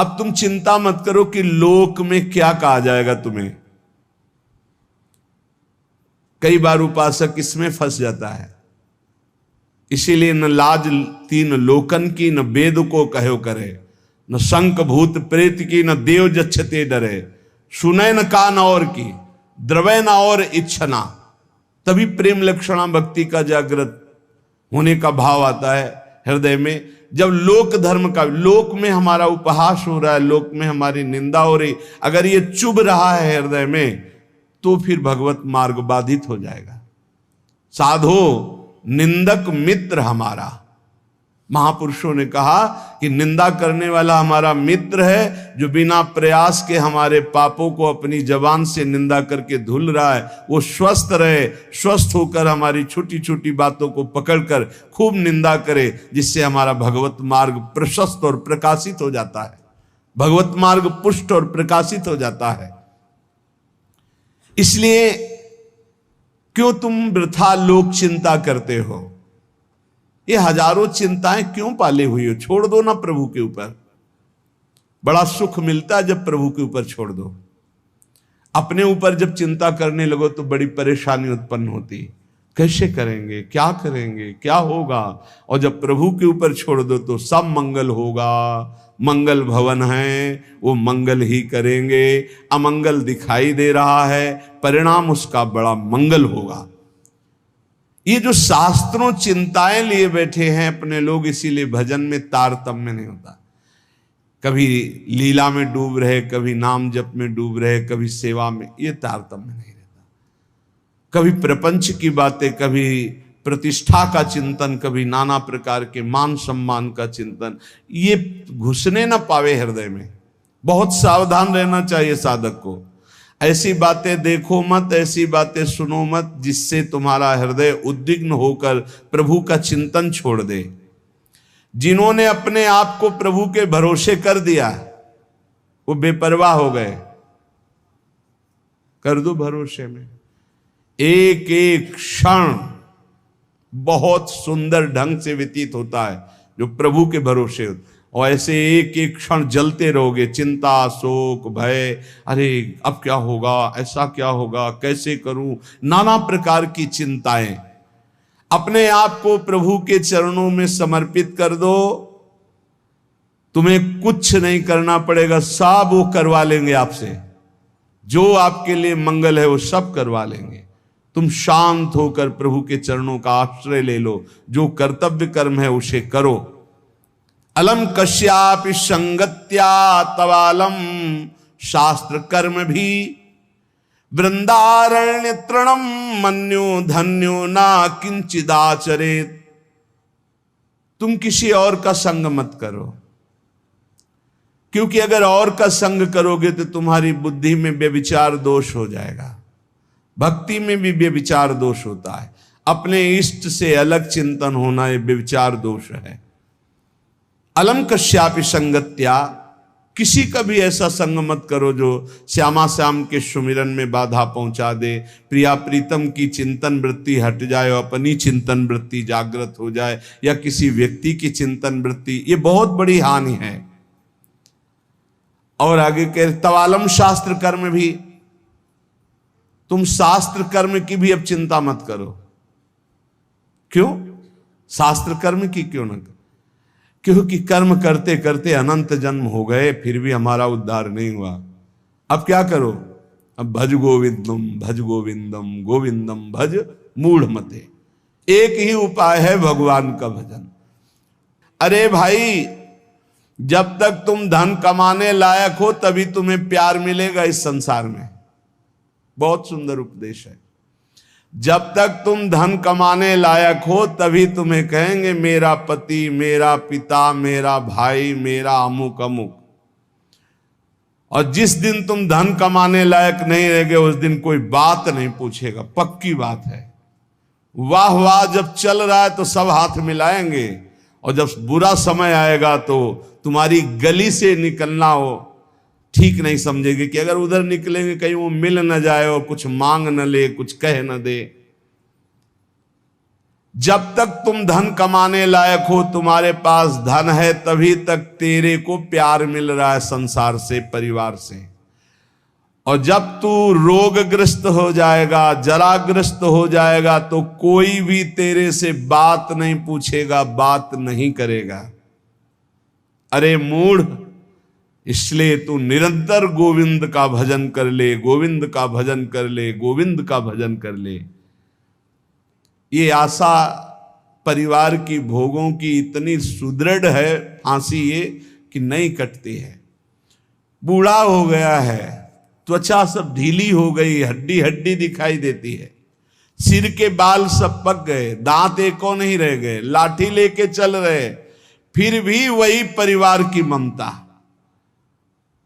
अब तुम चिंता मत करो कि लोक में क्या कहा जाएगा तुम्हें। कई बार उपासक इसमें फंस जाता है। इसीलिए न लाज तीन लोकन की, न वेद को कहो करे, न शंख भूत प्रेत की, न देव जच्छते डरे, सुने न कान और की, द्रवै न और इच्छना। तभी प्रेम लक्षणा भक्ति का जागृत होने का भाव आता है हृदय में। जब लोक धर्म का, लोक में हमारा उपहास हो रहा है, लोक में हमारी निंदा हो रही, अगर ये चुभ रहा है हृदय में, तो फिर भगवत मार्ग बाधित हो जाएगा। साधो निंदक मित्र हमारा, महापुरुषों ने कहा कि निंदा करने वाला हमारा मित्र है, जो बिना प्रयास के हमारे पापों को अपनी जबान से निंदा करके धुल रहा है, वो स्वस्थ रहे, स्वस्थ होकर हमारी छोटी छोटी बातों को पकड़कर खूब निंदा करे, जिससे हमारा भगवत मार्ग प्रशस्त और प्रकाशित हो जाता है, भगवत मार्ग पुष्ट और प्रकाशित हो जाता है। इसलिए क्यों तुम वृथा लोक चिंता करते हो? ये हजारों चिंताएं क्यों पाले हुई हो? छोड़ दो ना प्रभु के ऊपर। बड़ा सुख मिलता है जब प्रभु के ऊपर छोड़ दो। अपने ऊपर जब चिंता करने लगो तो बड़ी परेशानी उत्पन्न होती। कैसे करेंगे, क्या करेंगे, क्या होगा? और जब प्रभु के ऊपर छोड़ दो तो सब मंगल होगा। मंगल भवन है, वो मंगल ही करेंगे। अमंगल दिखाई दे रहा है, परिणाम उसका बड़ा मंगल होगा। ये जो शास्त्रों चिंताएं लिए बैठे हैं अपने लोग, इसीलिए भजन में तारतम्य नहीं होता। कभी लीला में डूब रहे, कभी नाम जप में डूब रहे, कभी सेवा में, ये तारतम्य नहीं रहता। कभी प्रपंच की बातें, कभी प्रतिष्ठा का चिंतन, कभी नाना प्रकार के मान सम्मान का चिंतन, ये घुसने ना पावे हृदय में। बहुत सावधान रहना चाहिए साधक को। ऐसी बातें देखो मत, ऐसी बातें सुनो मत जिससे तुम्हारा हृदय उद्विग्न होकर प्रभु का चिंतन छोड़ दे। जिन्होंने अपने आप को प्रभु के भरोसे कर दिया, वो बेपरवाह हो गए। कर दो भरोसे में। एक एक क्षण बहुत सुंदर ढंग से व्यतीत होता है जो प्रभु के भरोसे होता। और ऐसे एक एक क्षण जलते रहोगे, चिंता, शोक, भय, अरे अब क्या होगा, ऐसा क्या होगा, कैसे करूं, नाना प्रकार की चिंताएं। अपने आप को प्रभु के चरणों में समर्पित कर दो, तुम्हें कुछ नहीं करना पड़ेगा, सब वो करवा लेंगे आपसे। जो आपके लिए मंगल है वो सब करवा लेंगे। तुम शांत होकर प्रभु के चरणों का आश्रय ले लो। जो कर्तव्य कर्म है उसे करो। अलम कश्यापि संगत्या तवालम शास्त्र कर्म भी वृंदारण्य तृणम मन्यो धन्यो ना किंचिदाचरेत। तुम किसी और का संग मत करो, क्योंकि अगर और का संग करोगे तो तुम्हारी बुद्धि में व्यभिचार दोष हो जाएगा। भक्ति में भी व्यभिचार दोष होता है। अपने इष्ट से अलग चिंतन होना ये व्यभिचार दोष है। अलम कश्यापि संगत्या, किसी का भी ऐसा संग मत करो जो श्यामा श्याम के सुमिरन में बाधा पहुंचा दे, प्रिया प्रीतम की चिंतन वृत्ति हट जाए और अपनी चिंतन वृत्ति जागृत हो जाए, या किसी व्यक्ति की चिंतन वृत्ति, ये बहुत बड़ी हानि है। और आगे कह तवालम शास्त्र कर्म भी, तुम शास्त्र कर्म की भी अब चिंता मत करो। क्यों? शास्त्र कर्म की क्यों न? क्योंकि कर्म करते करते अनंत जन्म हो गए, फिर भी हमारा उद्धार नहीं हुआ। अब क्या करो? अब भज गोविंदम भज गोविंदम गोविंदम भज मूढ़ मते। एक ही उपाय है भगवान का भजन। अरे भाई, जब तक तुम धन कमाने लायक हो तभी तुम्हें प्यार मिलेगा इस संसार में। बहुत सुंदर उपदेश है। जब तक तुम धन कमाने लायक हो तभी तुम्हें कहेंगे मेरा पति, मेरा पिता, मेरा भाई, मेरा अमुक अमुक। और जिस दिन तुम धन कमाने लायक नहीं रहोगे उस दिन कोई बात नहीं पूछेगा, पक्की बात है। वाह वाह जब चल रहा है तो सब हाथ मिलाएंगे, और जब बुरा समय आएगा तो तुम्हारी गली से निकलना हो ठीक नहीं समझेगी कि अगर उधर निकलेंगे कहीं वो मिल न जाए और कुछ मांग न ले, कुछ कह न दे। जब तक तुम धन कमाने लायक हो, तुम्हारे पास धन है, तभी तक तेरे को प्यार मिल रहा है संसार से, परिवार से। और जब तू रोगग्रस्त हो जाएगा, जराग्रस्त हो जाएगा, तो कोई भी तेरे से बात नहीं पूछेगा, बात नहीं करेगा। अरे मूढ़, इसलिए तू निरंतर गोविंद का भजन कर ले, गोविंद का भजन कर ले, गोविंद का भजन कर ले। ये आशा परिवार की, भोगों की इतनी सुदृढ़ है फांसी ये कि नहीं कटती है। बूढ़ा हो गया है, त्वचा सब ढीली हो गई, हड्डी हड्डी दिखाई देती है, सिर के बाल सब पक गए, दांत एको नहीं रह गए, लाठी लेके चल रहे, फिर भी वही परिवार की ममता।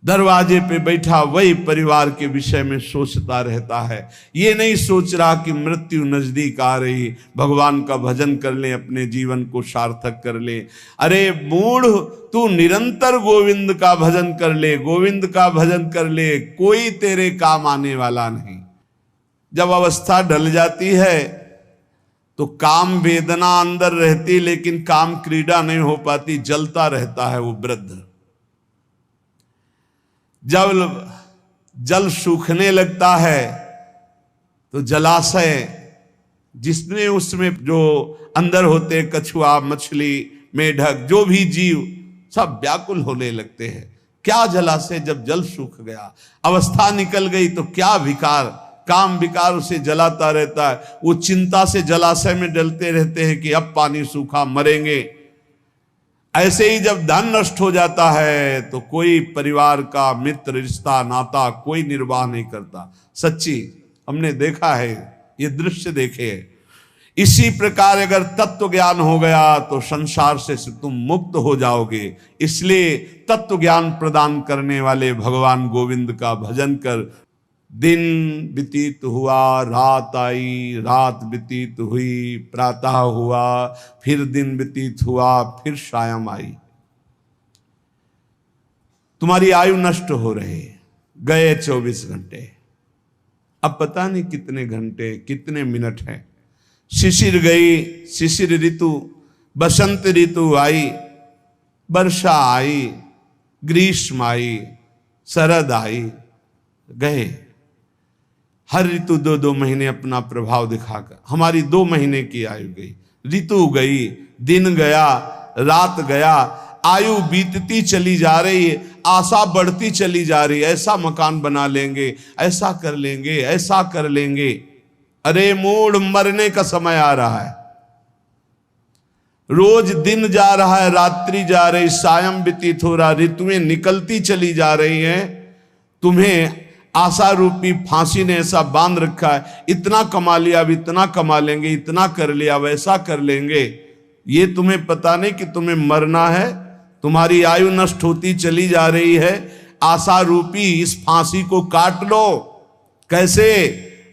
दरवाजे पे बैठा वही परिवार के विषय में सोचता रहता है। ये नहीं सोच रहा कि मृत्यु नजदीक आ रही, भगवान का भजन कर ले, अपने जीवन को सार्थक कर ले। अरे मूढ़, तू निरंतर गोविंद का भजन कर ले, गोविंद का भजन कर ले, कोई तेरे काम आने वाला नहीं। जब अवस्था ढल जाती है तो काम वेदना अंदर रहती, लेकिन काम क्रीड़ा नहीं हो पाती, जलता रहता है वो वृद्ध। जब जल सूखने लगता है तो जलाशय, जिसमें उसमें जो अंदर होते, कछुआ, मछली, मेढक, जो भी जीव, सब व्याकुल होने लगते हैं। क्या जलाशय, जब जल सूख गया, अवस्था निकल गई, तो क्या विकार, काम विकार उसे जलाता रहता है। वो चिंता से जलाशय में डलते रहते हैं कि अब पानी सूखा, मरेंगे। ऐसे ही जब धन नष्ट हो जाता है तो कोई परिवार का मित्र, रिश्ता, नाता कोई निर्वाह नहीं करता। सच्ची हमने देखा है, ये दृश्य देखे। इसी प्रकार अगर तत्व ज्ञान हो गया तो संसार से तुम मुक्त हो जाओगे। इसलिए तत्व ज्ञान प्रदान करने वाले भगवान गोविंद का भजन कर। दिन व्यतीत हुआ, रात आई, रात व्यतीत हुई, प्रातः हुआ, फिर दिन व्यतीत हुआ, फिर सायं आई। तुम्हारी आयु नष्ट हो रही, गए 24 घंटे, अब पता नहीं कितने घंटे, कितने मिनट हैं। शिशिर गई, शिशिर ऋतु, बसंत ऋतु आई, वर्षा आई, ग्रीष्म आई, शरद आई, गए। हर ऋतु 2-2 महीने अपना प्रभाव दिखाकर हमारी 2 महीने की आयु गई, ऋतु गई, दिन गया, रात गया, आयु बीतती चली जा रही है, आशा बढ़ती चली जा रही है। ऐसा मकान बना लेंगे, ऐसा कर लेंगे, ऐसा कर लेंगे। अरे मूढ़, मरने का समय आ रहा है। रोज दिन जा रहा है, रात्रि जा रही, सायं व्यतीत हो रहा, ऋतुएं निकलती चली जा रही हैं। तुम्हें आशा रूपी फांसी ने ऐसा बांध रखा है, इतना कमा लिया, अब इतना कमा लेंगे, इतना कर लिया, वैसा कर लेंगे। ये तुम्हें पता नहीं कि तुम्हें मरना है, तुम्हारी आयु नष्ट होती चली जा रही है। आशा रूपी इस फांसी को काट लो। कैसे?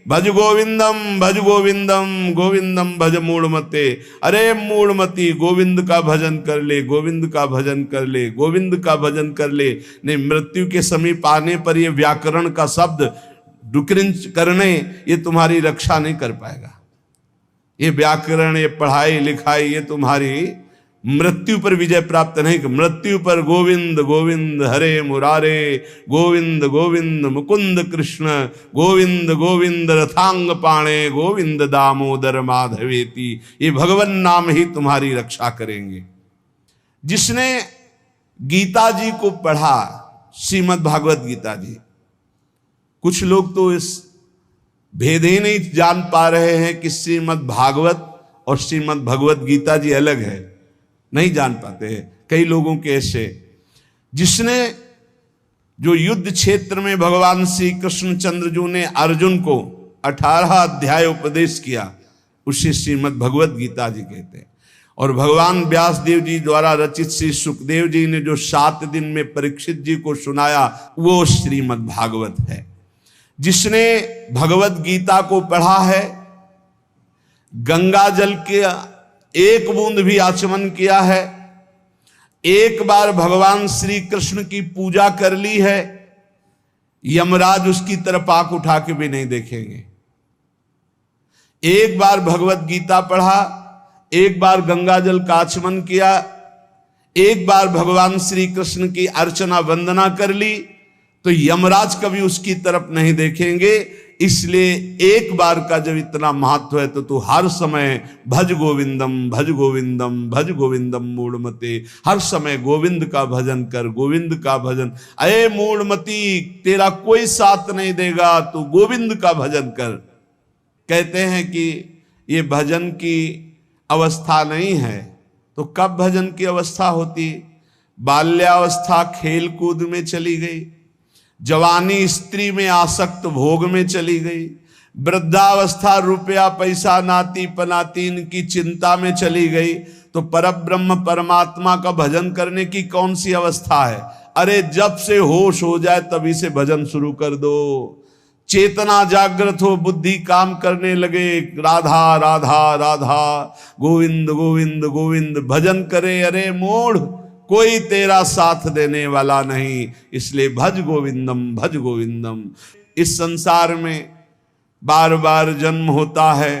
भज गोविंदम, भज गोविंदम, गोविंदम भज मूढ़मते। अरे मूढ़मती, गोविंद का भजन कर ले, गोविंद का भजन कर ले, गोविंद का भजन कर ले। नहीं, मृत्यु के समीप आने पर ये व्याकरण का शब्द डुक्रिंच करने, ये तुम्हारी रक्षा नहीं कर पाएगा। ये व्याकरण, ये पढ़ाई लिखाई, ये तुम्हारी मृत्यु पर विजय प्राप्त नहीं। मृत्यु पर गोविंद गोविंद हरे मुरारे, गोविंद गोविंद मुकुंद कृष्ण, गोविंद गोविंद रथांग पाणे, गोविंद दामोदर माधवेति। ये भगवान नाम ही तुम्हारी रक्षा करेंगे। जिसने गीता जी को पढ़ा, श्रीमद् भागवत गीता जी, कुछ लोग तो इस भेद ही नहीं जान पा रहे हैं कि श्रीमद् भागवत और श्रीमद् भगवत गीता जी अलग है, नहीं जान पाते हैं कई लोगों के ऐसे। जिसने जो युद्ध क्षेत्र में भगवान श्री कृष्णचंद्र जी ने अर्जुन को 18 अध्याय उपदेश किया, उसे श्रीमद् भगवत गीता जी कहते हैं। और भगवान व्यास देव जी द्वारा रचित श्री सुखदेव जी ने जो 7 दिन में परीक्षित जी को सुनाया, वो श्रीमद् भागवत है। जिसने भगवत गीता को पढ़ा है, गंगा जल के एक बूंद भी आचमन किया है, एक बार भगवान श्री कृष्ण की पूजा कर ली है, यमराज उसकी तरफ आंख उठा के भी नहीं देखेंगे। एक बार भगवत गीता पढ़ा, एक बार गंगा जल का आचमन किया, एक बार भगवान श्री कृष्ण की अर्चना वंदना कर ली, तो यमराज कभी उसकी तरफ नहीं देखेंगे। इसलिए एक बार का जब इतना महत्व है तो तू हर समय भज गोविंदम भज गोविंदम भज गोविंदम मूढ़मते, हर समय गोविंद का भजन कर, गोविंद का भजन। अये मूढ़मती, तेरा कोई साथ नहीं देगा, तू गोविंद का भजन कर। कहते हैं कि ये भजन की अवस्था नहीं है, तो कब भजन की अवस्था होती? बाल्यावस्था खेल कूद में चली गई, जवानी स्त्री में आसक्त भोग में चली गई, वृद्धावस्था रुपया पैसा नाती पनातीन की चिंता में चली गई, तो परब्रह्म परमात्मा का भजन करने की कौन सी अवस्था है? अरे जब से होश हो जाए तभी से भजन शुरू कर दो। चेतना जागृत हो, बुद्धि काम करने लगे, राधा राधा राधा, गोविंद गोविंद गोविंद भजन करे। अरे मूढ़, कोई तेरा साथ देने वाला नहीं, इसलिए भज गोविंदम भज गोविंदम। इस संसार में बार बार जन्म होता है,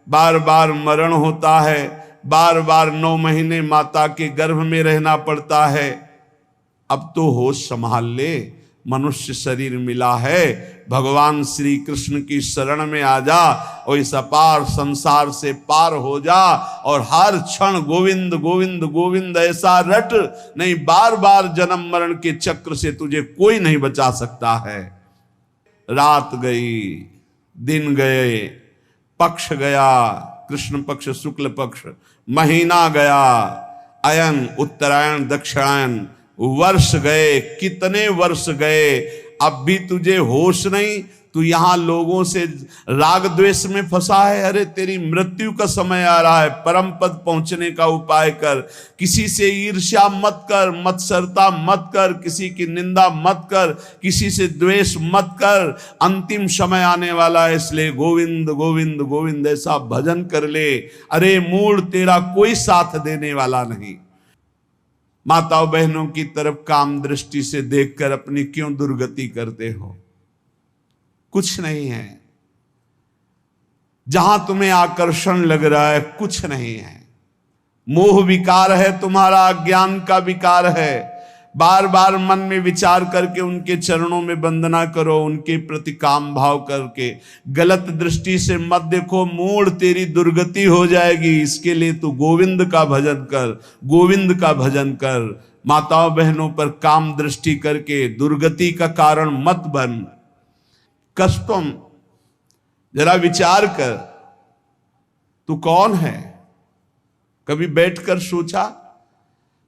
बार बार मरण होता है, बार बार 9 महीने माता के गर्भ में रहना पड़ता है। अब तो होश संभाल ले, मनुष्य शरीर मिला है, भगवान श्री कृष्ण की शरण में आ जा और इस अपार संसार से पार हो जा, और हर क्षण गोविंद गोविंद गोविंद ऐसा रट, नहीं बार बार जन्म मरण के चक्र से तुझे कोई नहीं बचा सकता है। रात गई, दिन गए, पक्ष गया, कृष्ण पक्ष शुक्ल पक्ष, महीना गया, अयन उत्तरायण दक्षिणायन, वर्ष गए, कितने वर्ष गए, अब भी तुझे होश नहीं। तू यहां लोगों से राग द्वेष में फंसा है। अरे तेरी मृत्यु का समय आ रहा है, परम पद पहुंचने का उपाय कर। किसी से ईर्ष्या मत कर, मत्सरता मत कर, किसी की निंदा मत कर, किसी से द्वेष मत कर। अंतिम समय आने वाला है, इसलिए गोविंद गोविंद गोविंद ऐसा भजन कर ले। अरे मूढ़, तेरा कोई साथ देने वाला नहीं। माताओं बहनों की तरफ काम दृष्टि से देखकर अपनी क्यों दुर्गति करते हो? कुछ नहीं है। जहां तुम्हें आकर्षण लग रहा है कुछ नहीं है। मोह विकार है तुम्हारा, अज्ञान का विकार है। बार बार मन में विचार करके उनके चरणों में वंदना करो, उनके प्रति काम भाव करके। गलत दृष्टि से मत देखो, मूढ़ तेरी दुर्गति हो जाएगी। इसके लिए तू गोविंद का भजन कर, गोविंद का भजन कर। माताओं बहनों पर काम दृष्टि करके दुर्गति का कारण मत बन। कष्टम, जरा विचार कर, तू कौन है? कभी बैठकर सोचा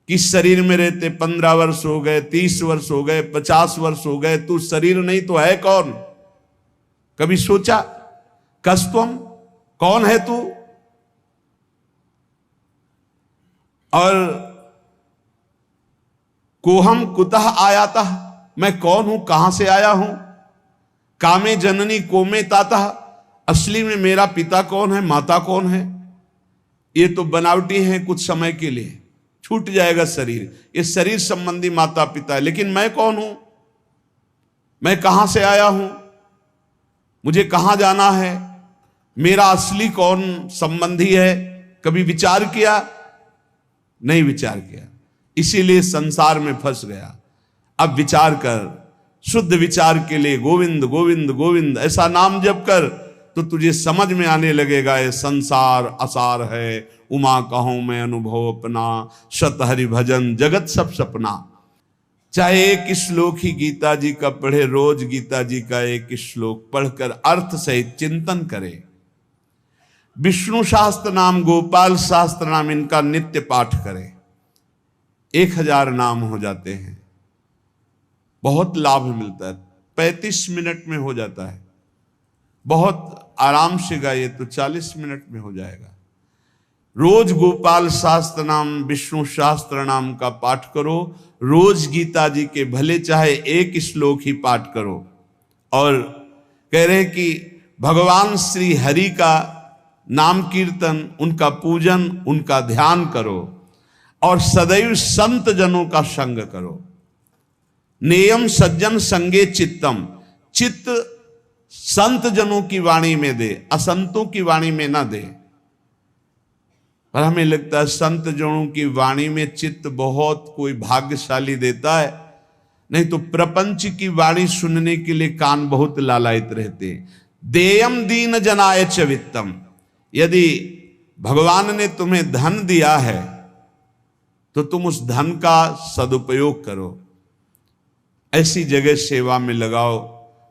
कि शरीर में रहते 15 वर्ष हो गए, 30 वर्ष हो गए, 50 वर्ष हो गए, तू शरीर नहीं तो है कौन? कभी सोचा? कष्टम, कौन है तू? और कोहम कुतः आयाता, मैं कौन हूं, कहां से आया हूं? कामे जननी कोमे ताता, असली में मेरा पिता कौन है, माता कौन है? ये तो बनावटी है, कुछ समय के लिए छूट जाएगा शरीर। ये शरीर संबंधी माता पिता है, लेकिन मैं कौन हूं? मैं कहां से आया हूं? मुझे कहां जाना है? मेरा असली कौन संबंधी है? कभी विचार किया? नहीं विचार किया, इसीलिए संसार में फंस गया। अब विचार कर, शुद्ध विचार के लिए गोविंद गोविंद गोविंद ऐसा नाम जप कर, तो तुझे समझ में आने लगेगा ये संसार असार है। उमा कहूं मैं अनुभव अपना, शत हरि भजन जगत सब सपना। चाहे एक श्लोक ही गीता जी का पढ़े, रोज गीता जी का एक श्लोक पढ़कर अर्थ सहित चिंतन करे। विष्णु शास्त्र नाम, गोपाल शास्त्र नाम, इनका नित्य पाठ करे। 1000 नाम हो जाते हैं, बहुत लाभ मिलता है। 35 मिनट में हो जाता है, बहुत आराम से गाइए तो 40 मिनट में हो जाएगा। रोज गोपाल शास्त्र नाम, विष्णु शास्त्र नाम का पाठ करो। रोज गीता जी के भले चाहे एक श्लोक ही पाठ करो। और कह रहे कि भगवान श्री हरि का नाम कीर्तन, उनका पूजन, उनका ध्यान करो, और सदैव संत जनों का संग करो। नेयम सज्जन संगे चित्तम, चित्त संत जनों की वाणी में दे, असंतों की वाणी में ना दे। पर हमें लगता है संत जनों की वाणी में चित्त बहुत कोई भाग्यशाली देता है, नहीं तो प्रपंच की वाणी सुनने के लिए कान बहुत लालायित रहते हैं। देयम दीन जनाय च वित्तम, यदि भगवान ने तुम्हें धन दिया है तो तुम उस धन का सदुपयोग करो, ऐसी जगह सेवा में लगाओ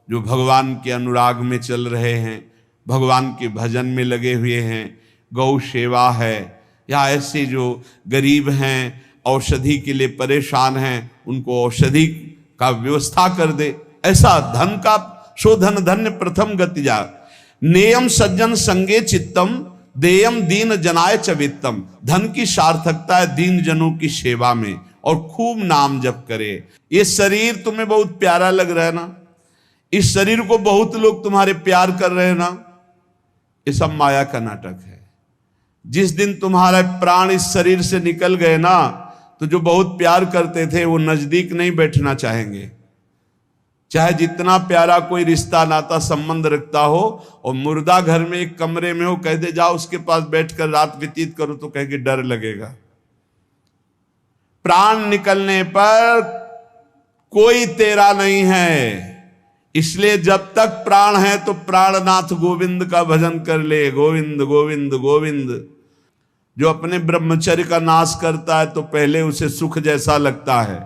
जो भगवान के अनुराग में चल रहे हैं, भगवान के भजन में लगे हुए हैं, गौ सेवा है, या ऐसे जो गरीब हैं औषधि के लिए परेशान हैं उनको औषधि का व्यवस्था कर दे। ऐसा धन का शोधन धन्य प्रथम गति जा। नेयम सज्जन संगे चित्तम देयम दीन जनाय च वित्तम, धन की सार्थकता है दीन जनों की सेवा में, और खूब नाम जप करे। ये शरीर तुम्हें बहुत प्यारा लग रहा है ना, इस शरीर को बहुत लोग तुम्हारे प्यार कर रहे हैं ना, ये सब माया का नाटक है। जिस दिन तुम्हारा प्राण इस शरीर से निकल गए ना, तो जो बहुत प्यार करते थे वो नजदीक नहीं बैठना चाहेंगे। चाहे जितना प्यारा कोई रिश्ता नाता संबंध रखता हो, और मुर्दा घर में एक कमरे में हो, कह दे जाओ उसके पास बैठकर रात व्यतीत करो, तो कह के डर लगेगा। प्राण निकलने पर कोई तेरा नहीं है, इसलिए जब तक प्राण है तो प्राणनाथ गोविंद का भजन कर ले। गोविंद गोविंद गोविंद। जो अपने ब्रह्मचर्य का नाश करता है तो पहले उसे सुख जैसा लगता है,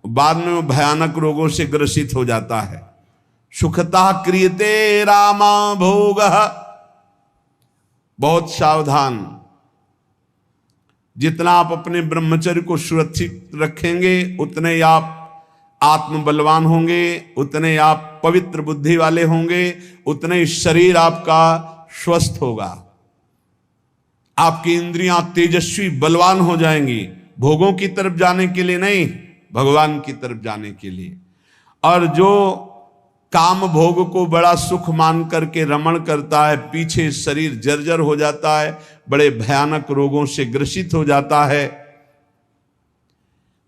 बाद में वो भयानक रोगों से ग्रसित हो जाता है। सुखता क्रियते रामा भोग, बहुत सावधान। जितना आप अपने ब्रह्मचर्य को सुरक्षित रखेंगे उतने आप आत्म बलवान होंगे, उतने आप पवित्र बुद्धि वाले होंगे, उतने शरीर आपका स्वस्थ होगा, आपकी इंद्रियां तेजस्वी बलवान हो जाएंगी, भोगों की तरफ जाने के लिए नहीं, भगवान की तरफ जाने के लिए। और जो काम भोग को बड़ा सुख मान करके रमण करता है, पीछे शरीर जर्जर हो जाता है, बड़े भयानक रोगों से ग्रसित हो जाता है।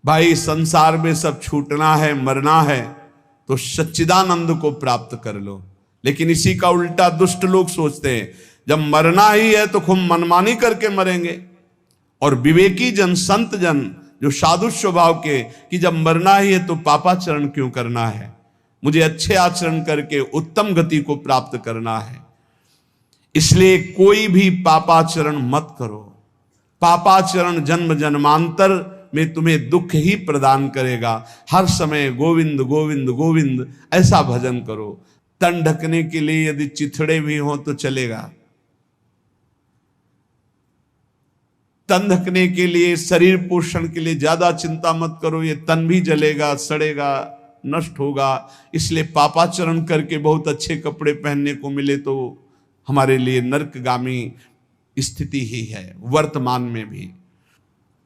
भाई संसार में सब छूटना है, मरना है, तो सच्चिदानंद को प्राप्त कर लो। लेकिन इसी का उल्टा दुष्ट लोग सोचते हैं, जब मरना ही है तो खूब मनमानी करके मरेंगे। और विवेकी जन, संत जन जो साधु स्वभाव के, कि जब मरना ही है तो पापाचरण क्यों करना है, मुझे अच्छे आचरण करके उत्तम गति को प्राप्त करना है। इसलिए कोई भी पापाचरण मत करो। पापाचरण जन्म जन्मांतर में तुम्हें दुख ही प्रदान करेगा। हर समय गोविंद गोविंद गोविंद ऐसा भजन करो। तन ढकने के लिए यदि चिथड़े भी हो तो चलेगा, तन ढकने के लिए, शरीर पोषण के लिए ज्यादा चिंता मत करो, ये तन भी जलेगा, सड़ेगा, नष्ट होगा। इसलिए पापाचरण करके बहुत अच्छे कपड़े पहनने को मिले तो हमारे लिए नरकगामी स्थिति ही है। वर्तमान में भी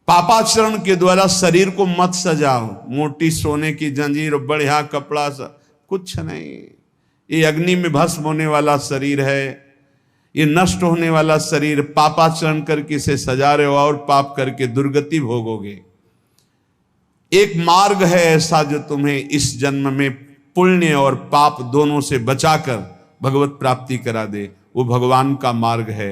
पापाचरण के द्वारा शरीर को मत सजाओ, मोटी सोने की जंजीर, बढ़िया कपड़ा, कुछ नहीं। ये अग्नि में भस्म होने वाला शरीर है, ये नष्ट होने वाला शरीर। पापाचरण करके इसे सजा रहे हो और पाप करके दुर्गति भोगोगे। एक मार्ग है ऐसा जो तुम्हें इस जन्म में पुण्य और पाप दोनों से बचाकर भगवत प्राप्ति करा दे। वो भगवान का मार्ग है।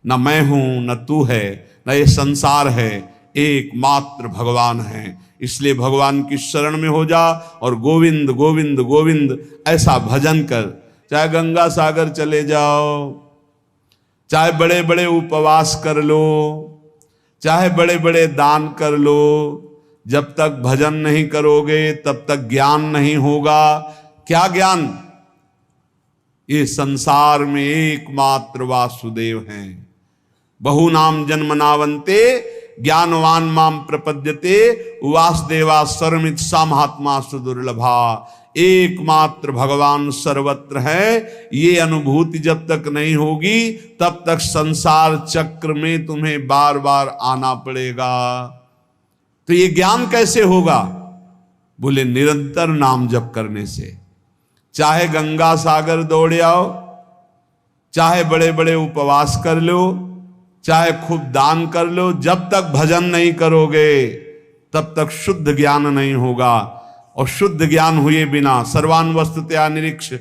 न मैं हूं, न तू है, न ये संसार है, एकमात्र भगवान है। इसलिए भगवान की शरण में हो जा और गोविंद गोविंद गोविंद ऐसा भजन कर। चाहे गंगा सागर चले जाओ, चाहे बड़े बड़े उपवास कर लो, चाहे बड़े बड़े दान कर लो, जब तक भजन नहीं करोगे तब तक ज्ञान नहीं होगा। क्या ज्ञान? ये संसार में एकमात्र वासुदेव हैं। बहु नाम जन्मनावंते ज्ञानवान माम प्रपद्यते वासुदेवा सर्वमित सा महात्मा सुदुर्लभा। एकमात्र भगवान सर्वत्र है। ये अनुभूति जब तक नहीं होगी तब तक संसार चक्र में तुम्हें बार बार आना पड़ेगा। तो ये ज्ञान कैसे होगा? बोले निरंतर नाम जप करने से। चाहे गंगा सागर दौड़ आओ, चाहे बड़े बड़े उपवास कर लो, चाहे खूब दान कर लो, जब तक भजन नहीं करोगे तब तक शुद्ध ज्ञान नहीं होगा। और शुद्ध ज्ञान हुए बिना सर्वान वस्तुतया निरीक्ष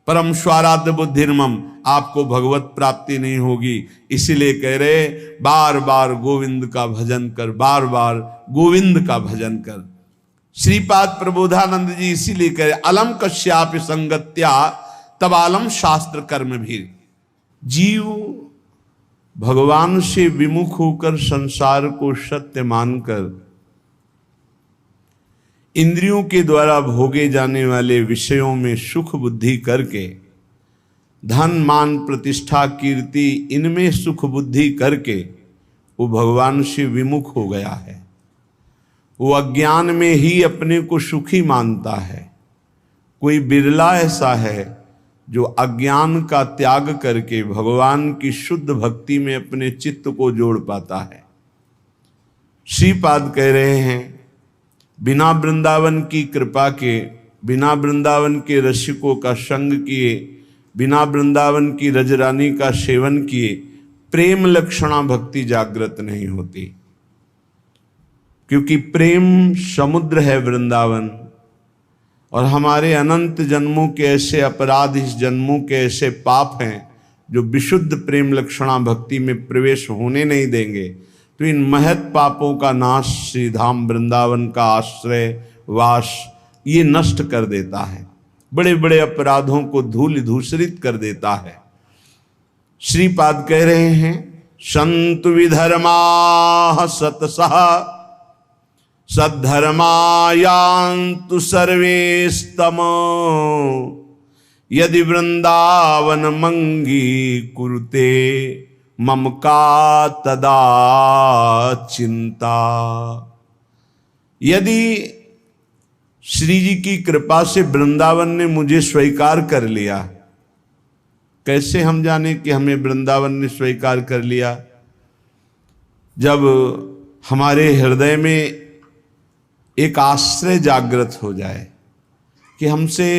परम स्वाराध्य बुद्धिर्मम, आपको भगवत प्राप्ति नहीं होगी। इसीलिए कह रहे बार बार गोविंद का भजन कर, बार बार गोविंद का भजन कर। श्रीपाद प्रबोधानंद जी इसीलिए कह रहे अलम कश्यापि संगत्या तब आलम शास्त्र कर्म भी। जीव भगवान से विमुख होकर संसार को सत्य मानकर इंद्रियों के द्वारा भोगे जाने वाले विषयों में सुख बुद्धि करके, धन मान प्रतिष्ठा कीर्ति इनमें सुख बुद्धि करके वो भगवान से विमुख हो गया है। वो अज्ञान में ही अपने को सुखी मानता है। कोई बिरला ऐसा है जो अज्ञान का त्याग करके भगवान की शुद्ध भक्ति में अपने चित्त को जोड़ पाता है। श्रीपाद कह रहे हैं बिना वृंदावन की कृपा के, बिना वृंदावन के रसिकों का संग किए, बिना वृंदावन की रजरानी का सेवन किए प्रेम लक्षणा भक्ति जागृत नहीं होती। क्योंकि प्रेम समुद्र है वृंदावन, और हमारे अनंत जन्मों के ऐसे अपराध, इस जन्मों के ऐसे पाप हैं जो विशुद्ध प्रेम लक्षणा भक्ति में प्रवेश होने नहीं देंगे। तो इन महत पापों का नाश श्री धाम वृंदावन का आश्रय वास ये नष्ट कर देता है, बड़े बड़े अपराधों को धूल धूसरित कर देता है। श्रीपाद कह रहे हैं संतु विधर्मा सतसः सद्धर्मायांतु सर्वेस्तम यदि वृंदावन मंगी कुरुते मम का तदा चिंता। यदि श्री जी की कृपा से वृंदावन ने मुझे स्वीकार कर लिया, कैसे हम जाने कि हमें वृंदावन ने स्वीकार कर लिया? जब हमारे हृदय में एक आश्रय जागृत हो जाए कि हमसे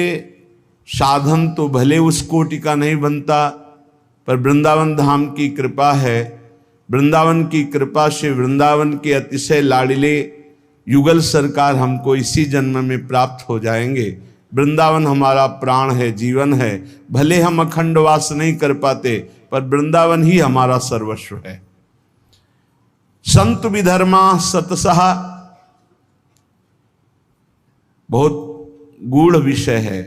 साधन तो भले उस कोटि का नहीं बनता, पर वृंदावन धाम की कृपा है। वृंदावन की कृपा से वृंदावन के अतिशय लाडिले युगल सरकार हमको इसी जन्म में प्राप्त हो जाएंगे। वृंदावन हमारा प्राण है, जीवन है। भले हम अखंड वास नहीं कर पाते, पर वृंदावन ही हमारा सर्वस्व है। संत विधर्मा सतसः बहुत गूढ़ विषय है।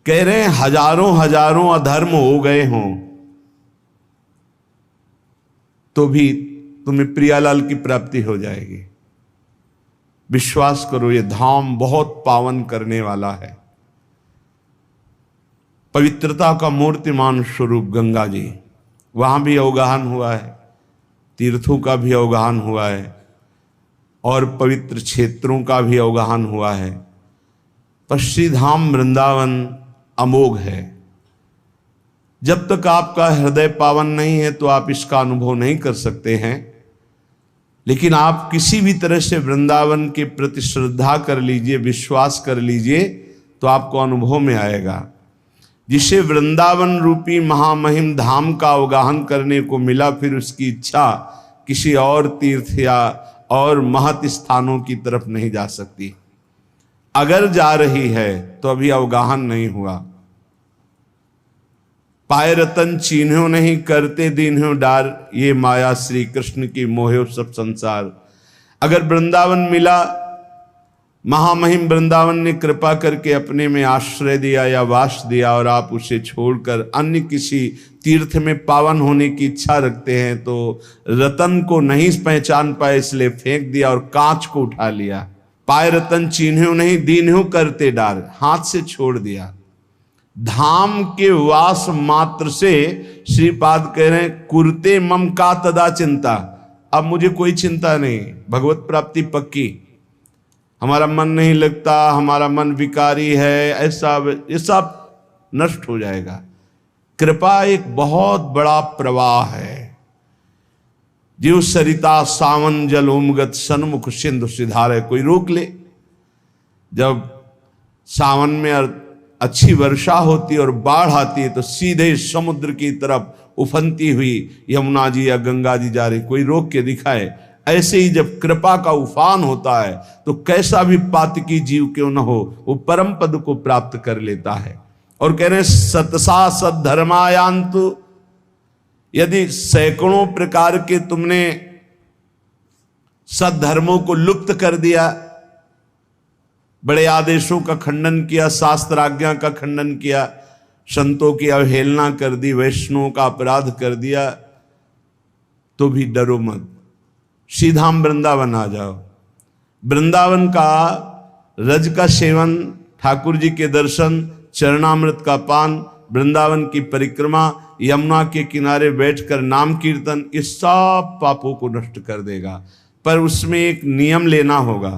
कह रहे हैं हजारों हजारों अधर्म हो गए हों तो भी तुम्हें प्रियालाल की प्राप्ति हो जाएगी। विश्वास करो, ये धाम बहुत पावन करने वाला है। पवित्रता का मूर्तिमान स्वरूप गंगा जी, वहां भी अवगाहन हुआ है, तीर्थों का भी अवगाहन हुआ है और पवित्र क्षेत्रों का भी अवगाहन हुआ है। पर श्री धाम वृंदावन अमोघ है। जब तक आपका हृदय पावन नहीं है तो आप इसका अनुभव नहीं कर सकते हैं। लेकिन आप किसी भी तरह से वृंदावन के प्रति श्रद्धा कर लीजिए, विश्वास कर लीजिए, तो आपको अनुभव में आएगा। जिसे वृंदावन रूपी महामहिम धाम का अवगाहन करने को मिला, फिर उसकी इच्छा किसी और तीर्थ या और महत स्थानों की तरफ नहीं जा सकती। अगर जा रही है तो अभी अवगाहन नहीं हुआ। पाए रतन चीन्हो नहीं, करते दीन्हो डार, ये माया श्री कृष्ण की मोहे सब संसार। अगर वृंदावन मिला, महामहिम वृंदावन ने कृपा करके अपने में आश्रय दिया या वास दिया, और आप उसे छोड़कर अन्य किसी तीर्थ में पावन होने की इच्छा रखते हैं, तो रतन को नहीं पहचान पाए इसलिए फेंक दिया और कांच को उठा लिया। पाए रतन चीन्हो नहीं, दीन्हो करते डार, हाथ से छोड़ दिया। धाम के वास मात्र से श्रीपाद कह रहे हैं कुरते मम का तदा चिंता। अब मुझे कोई चिंता नहीं, भगवत प्राप्ति पक्की। हमारा मन नहीं लगता, हमारा मन विकारी है, ऐसा ये सब नष्ट हो जाएगा। कृपा एक बहुत बड़ा प्रवाह है। जीव सरिता सावन जल उमगत सन्मुख सिंधु सिधारे, कोई रोक ले। जब सावन में अच्छी वर्षा होती और बाढ़ आती है तो सीधे समुद्र की तरफ उफनती हुई यमुना जी या गंगा जी जा रही, कोई रोक के दिखाए। ऐसे ही जब कृपा का उफान होता है तो कैसा भी पातकी जीव क्यों न हो, वो परम पद को प्राप्त कर लेता है। और कह रहे सतसा सद्धर्मायांतु, यदि सैकड़ों प्रकार के तुमने सद्धर्मों को लुप्त कर दिया, बड़े आदेशों का खंडन किया, शास्त्र आज्ञा का खंडन किया, संतों की अवहेलना कर दी, वैष्णवों का अपराध कर दिया, तो भी डरो मत, सीधा हम वृंदावन आ जाओ। वृंदावन का रज का सेवन, ठाकुर जी के दर्शन, चरणामृत का पान, वृंदावन की परिक्रमा, यमुना के किनारे बैठकर नाम कीर्तन, इस सब पापों को नष्ट कर देगा। पर उसमें एक नियम लेना होगा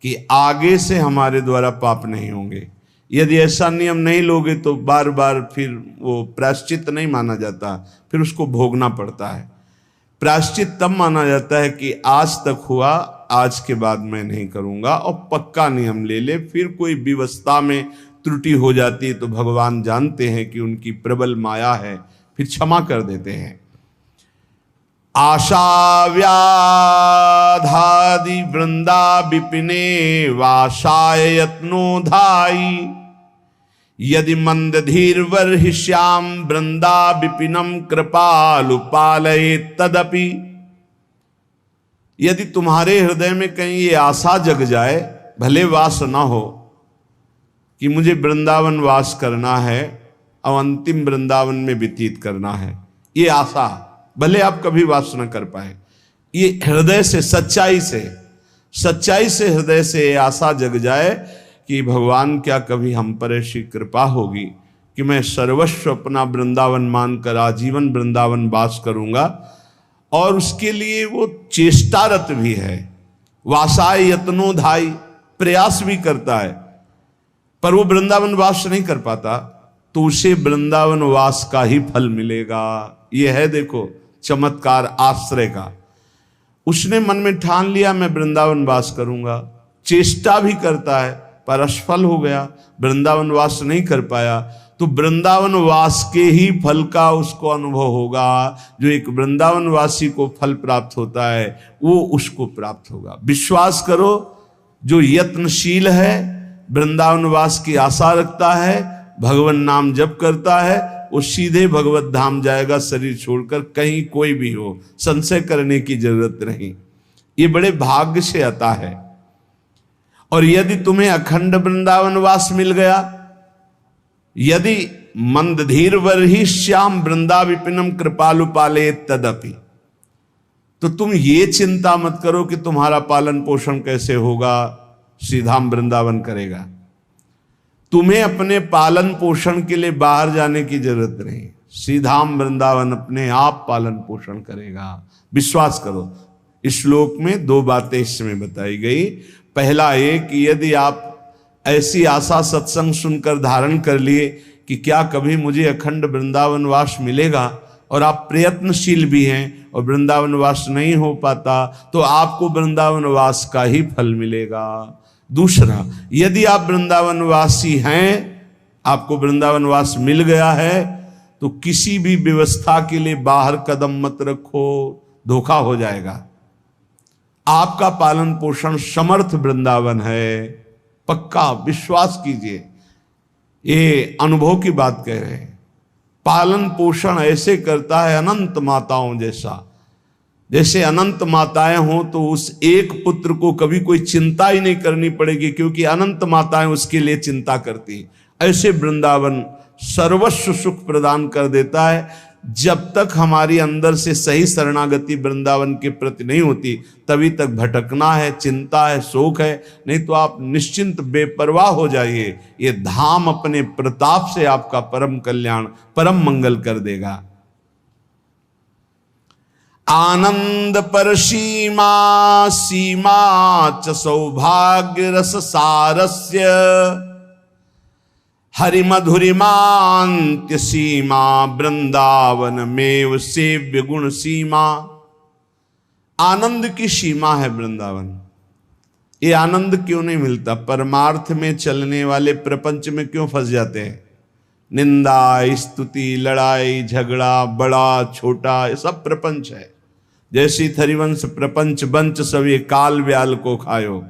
कि आगे से हमारे द्वारा पाप नहीं होंगे। यदि ऐसा नियम नहीं लोगे तो बार बार फिर वो प्रायश्चित नहीं माना जाता, फिर उसको भोगना पड़ता है। प्रायश्चित तब माना जाता है कि आज तक हुआ, आज के बाद मैं नहीं करूंगा, और पक्का नियम ले ले। फिर कोई व्यवस्था में त्रुटि हो जाती है तो भगवान जानते हैं कि उनकी प्रबल माया है, फिर क्षमा कर देते हैं। आशा व्याधादि वृंदा विपिने वासाय यत्नोधाई, यदि मंद धीर वर्हिष्याम वृंदा विपिनम कृपालु पालये तदपि। यदि तुम्हारे हृदय में कहीं ये आशा जग जाए, भले वास ना हो कि मुझे वृंदावन वास करना है और अंतिम वृंदावन में व्यतीत करना है, ये आशा भले आप कभी वास न कर पाए, ये हृदय से सच्चाई से हृदय से आशा जग जाए कि भगवान क्या कभी हम पर ऐसी कृपा होगी कि मैं सर्वस्व अपना वृंदावन मानकर आजीवन वृंदावन वास करूंगा। और उसके लिए वो चेष्टारत भी है, वासाय यत्नोधाई, प्रयास भी करता है, पर वो वृंदावन वास नहीं कर पाता, तो उसे वृंदावन वास का ही फल मिलेगा। ये है देखो चमत्कार आश्रय का। उसने मन में ठान लिया मैं वृंदावन वास करूंगा, चेष्टा भी करता है पर असफल हो गया, वृंदावन वास नहीं कर पाया, तो वृंदावन वास के ही फल का उसको अनुभव होगा। जो एक वृंदावन वासी को फल प्राप्त होता है वो उसको प्राप्त होगा। विश्वास करो, जो यत्नशील है, वृंदावन वास की आशा रखता है, भगवान नाम जप करता है, वो सीधे भगवत धाम जाएगा, शरीर छोड़कर, कहीं कोई भी हो, संशय करने की जरूरत नहीं। ये बड़े भाग्य से आता है। और यदि तुम्हें अखंड वृंदावन वास मिल गया, यदि मंदधीर वर्हि श्याम वृंदा विपिनम कृपालु पाले तदपि, तो तुम ये चिंता मत करो कि तुम्हारा पालन पोषण कैसे होगा, सीधा वृंदावन करेगा। तुम्हें अपने पालन पोषण के लिए बाहर जाने की जरूरत नहीं, सीधा वृंदावन अपने आप पालन पोषण करेगा। विश्वास करो। इस श्लोक में दो बातें इसमें बताई गई। पहला एक, यदि आप ऐसी आशा सत्संग सुनकर धारण कर लिए कि क्या कभी मुझे अखंड वृंदावन वास मिलेगा, और आप प्रयत्नशील भी हैं और वृंदावन वास नहीं हो पाता, तो आपको वृंदावन वास का ही फल मिलेगा। दूसरा, यदि आप वृंदावन वासी हैं, आपको वृंदावन वास मिल गया है, तो किसी भी व्यवस्था के लिए बाहर कदम मत रखो, धोखा हो जाएगा। आपका पालन पोषण समर्थ वृंदावन है, पक्का विश्वास कीजिए। ये अनुभव की बात कह रहे हैं। पालन पोषण ऐसे करता है अनंत माताओं जैसा। जैसे अनंत माताएं हों तो उस एक पुत्र को कभी कोई चिंता ही नहीं करनी पड़ेगी, क्योंकि अनंत माताएं उसके लिए चिंता करती। ऐसे वृंदावन सर्वस्व सुख प्रदान कर देता है। जब तक हमारी अंदर से सही शरणागति वृंदावन के प्रति नहीं होती, तभी तक भटकना है, चिंता है, शोक है। नहीं तो आप निश्चिंत बेपरवाह हो जाइए, ये धाम अपने प्रताप से आपका परम कल्याण, परम मंगल कर देगा। आनंद पर सीमा सीमा च सौभाग्य रस सारस्य, हरि मधुरिमांत्य सीमा वृंदावन मेव सेव्य गुण सीमा। आनंद की सीमा है वृंदावन। ये आनंद क्यों नहीं मिलता? परमार्थ में चलने वाले प्रपंच में क्यों फंस जाते हैं? निंदा, स्तुति, लड़ाई झगड़ा, बड़ा छोटा, ये सब प्रपंच है। जैसी थरिवंश प्रपंच बंच, सब ये काल व्याल को खायो।